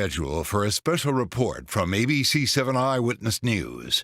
Schedule for a special report from ABC 7 Eyewitness News.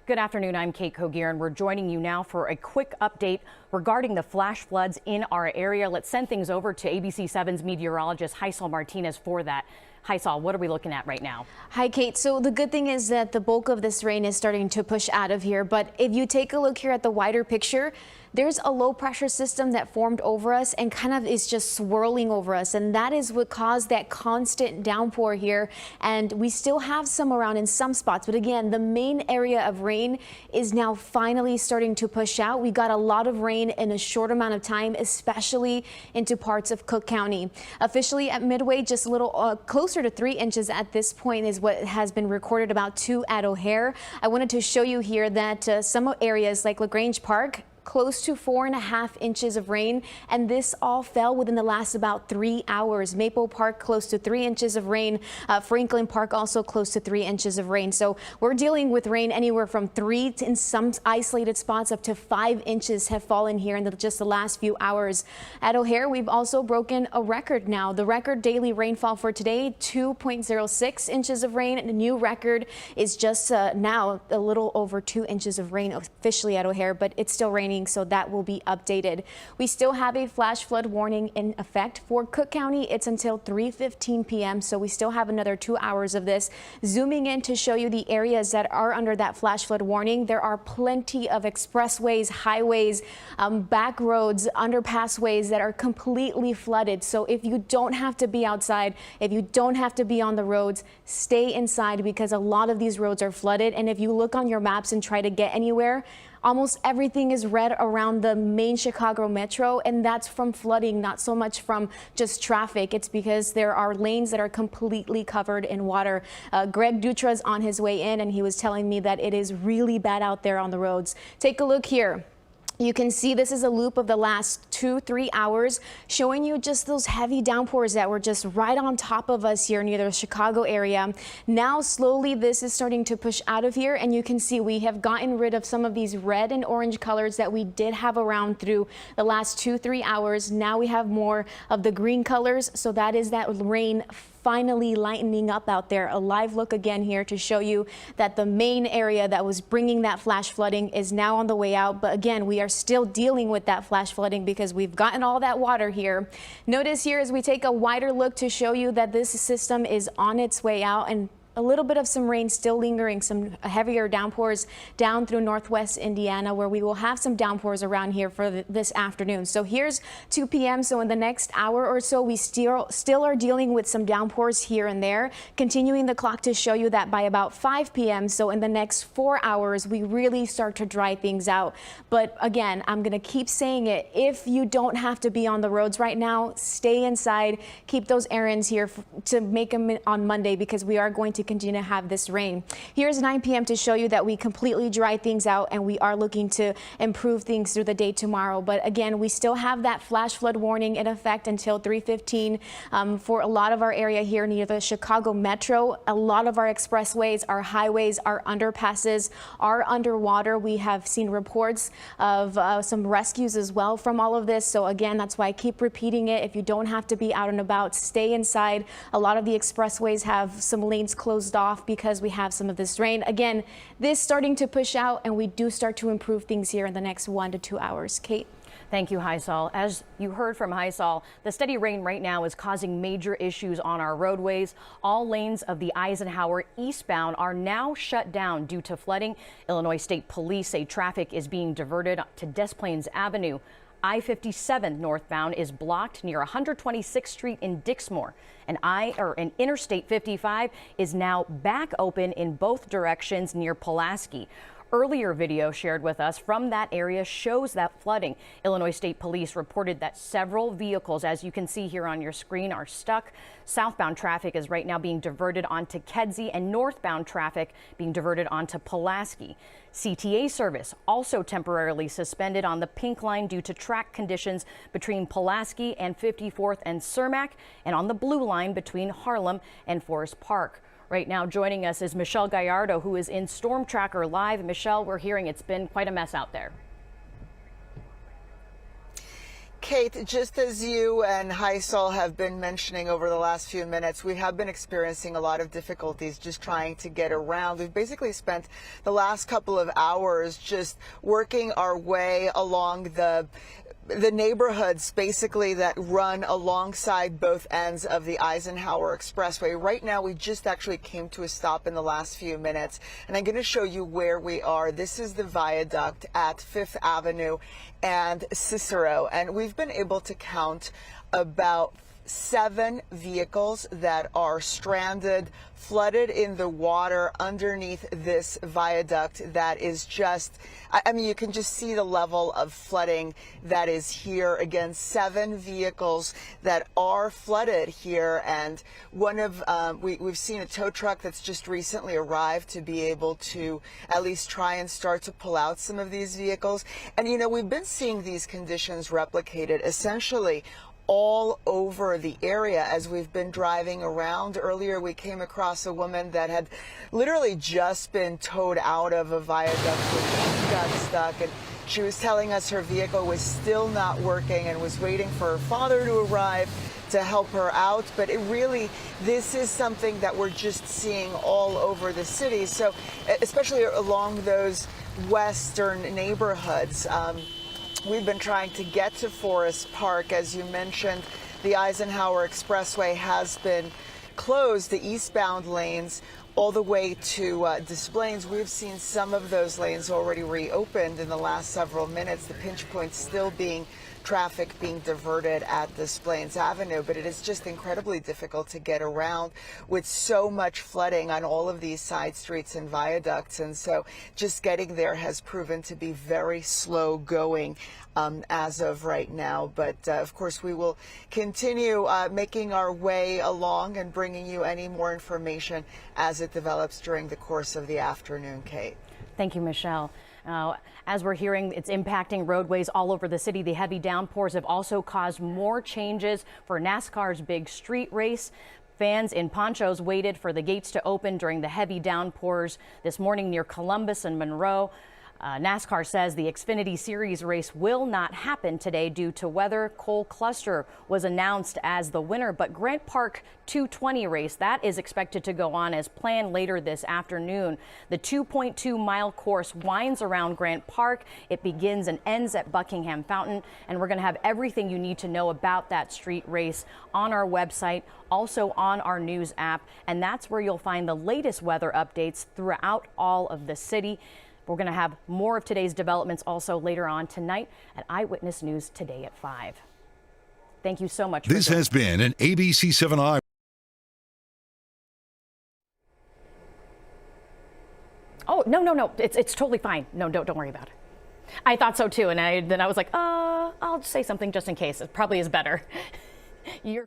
Good afternoon. I'm Kate Kogier, and we're joining you now for a quick update regarding the flash floods in our area. Let's send things over to ABC 7's meteorologist Haisal Martinez for that. Haisal, what are we looking at right now? Hi, Kate. So the good thing is that the bulk of this rain is starting to push out of here. But if you take a look here at the wider picture, there's a low pressure system that formed over us and kind of is just swirling over us. And that is what caused that constant downpour here. And we still have some around in some spots. But again, the main area of rain is now finally starting to push out. We got a lot of rain in a short amount of time, especially into parts of Cook County. Officially at Midway, just a little closer to 3 inches at this point is what has been recorded, about 2 at O'Hare. I wanted to show you here that some areas like LaGrange Park, close to 4.5 inches of rain, and this all fell within the last about 3 hours. Maple Park close to 3 inches of rain. Franklin Park also close to 3 inches of rain. So we're dealing with rain anywhere from 3 to, in some isolated spots, up to 5 inches have fallen here in just the last few hours. At O'Hare, we've also broken a record now. The record daily rainfall for today, 2.06 inches of rain. And the new record is just now a little over 2 inches of rain officially at O'Hare, but it's still raining, so that will be updated. We still have a flash flood warning in effect for Cook County. It's until 3:15 p.m. so we still have another 2 hours of this. Zooming in to show you the areas that are under that flash flood warning, there are plenty of expressways, highways, back roads, underpassways that are completely flooded. So if you don't have to be outside, if you don't have to be on the roads, stay inside, because a lot of these roads are flooded. And if you look on your maps and try to get anywhere, almost everything is red around the main Chicago metro, and that's from flooding, not so much from just traffic. It's because there are lanes that are completely covered in water. Greg Dutra is on his way in, and he was telling me that it is really bad out there on the roads. Take a look here. You can see this is a loop of the last 2-3 hours, showing you just those heavy downpours that were just right on top of us here near the Chicago area. Now slowly this is starting to push out of here, and you can see we have gotten rid of some of these red and orange colors that we did have around through the last 2-3 hours. Now we have more of the green colors, so that is that rain finally lightening up out there. A live look again here to show you that the main area that was bringing that flash flooding is now on the way out. But again, we are still dealing with that flash flooding because we've gotten all that water here. Notice here as we take a wider look to show you that this system is on its way out, and a little bit of some rain still lingering, some heavier downpours down through northwest Indiana, where we will have some downpours around here for this afternoon. So here's 2 p.m. So in the next hour or so, we still are dealing with some downpours here and there. Continuing the clock to show you that by about 5 p.m. So in the next 4 hours, we really start to dry things out. But again, I'm going to keep saying it. If you don't have to be on the roads right now, stay inside. Keep those errands here to make them on Monday, because we are going to continue to have this rain. Here's 9 p.m. to show you that we completely dry things out, and we are looking to improve things through the day tomorrow. But again, we still have that flash flood warning in effect until 3:15 for a lot of our area here near the Chicago metro. A lot of our expressways, our highways, our underpasses are underwater. We have seen reports of some rescues as well from all of this. So again, that's why I keep repeating it. If you don't have to be out and about, stay inside. A lot of the expressways have some lanes closed off because we have some of this rain. Again, this starting to push out, and we do start to improve things here in the next 1 to 2 hours. Kate. Thank you, Haisal. As you heard from Haisal, the steady rain right now is causing major issues on our roadways. All lanes of the Eisenhower eastbound are now shut down due to flooding. Illinois State Police say traffic is being diverted to Des Plaines Avenue. I-57 northbound is blocked near 126th Street in Dixmoor. And Interstate 55 is now back open in both directions near Pulaski. Earlier video shared with us from that area shows that flooding. Illinois State Police reported that several vehicles, as you can see here on your screen, are stuck. Southbound traffic is right now being diverted onto Kedzie, and northbound traffic being diverted onto Pulaski. CTA service also temporarily suspended on the Pink Line due to track conditions between Pulaski and 54th and Cermak, and on the Blue Line between Harlem and Forest Park. Right now joining us is Michelle Gallardo, who is in Storm Tracker Live. Michelle, we're hearing it's been quite a mess out there. Kate, just as you and Heisel have been mentioning over the last few minutes, we have been experiencing a lot of difficulties just trying to get around. We've basically spent the last couple of hours just working our way along the neighborhoods basically that run alongside both ends of the Eisenhower Expressway. Right now, we just actually came to a stop in the last few minutes, and I'm going to show you where we are. This is the viaduct at 5th Avenue and Cicero, and we've been able to count about 7 vehicles that are stranded, flooded in the water underneath this viaduct that is just, I mean, you can just see the level of flooding that is here. Again, 7 vehicles that are flooded here, and one of, we've seen a tow truck that's just recently arrived to be able to at least try and start to pull out some of these vehicles. And, you know, we've been seeing these conditions replicated essentially all over the area as we've been driving around. Earlier, we came across a woman that had literally just been towed out of a viaduct when she got stuck, and she was telling us her vehicle was still not working and was waiting for her father to arrive to help her out. But it really, this is something that we're just seeing all over the city. So especially along those western neighborhoods. We've been trying to get to Forest Park. As you mentioned, the Eisenhower Expressway has been closed, the eastbound lanes all the way to Des Plaines. We've seen some of those lanes already reopened in the last several minutes. The pinch points still being traffic being diverted at Des Plaines Avenue, but it is just incredibly difficult to get around with so much flooding on all of these side streets and viaducts. And so just getting there has proven to be very slow going as of right now. But of course, we will continue making our way along and bringing you any more information as it develops during the course of the afternoon, Kate. Thank you, Michelle. As we're hearing, it's impacting roadways all over the city. The heavy downpours have also caused more changes for NASCAR's big street race. Fans in ponchos waited for the gates to open during the heavy downpours this morning near Columbus and Monroe. NASCAR says the Xfinity Series race will not happen today due to weather. Cole Cluster was announced as the winner, but Grant Park 220 race, that is expected to go on as planned later this afternoon. The 2.2-mile course winds around Grant Park. It begins and ends at Buckingham Fountain, and we're going to have everything you need to know about that street race on our website, also on our news app, and that's where you'll find the latest weather updates throughout all of the city. We're going to have more of today's developments also later on tonight at Eyewitness News Today at 5. Thank you so much. This has been an ABC 7i. Oh, no. It's totally fine. No, don't worry about it. I thought so too. And then I was like, I'll say something just in case. It probably is better. You're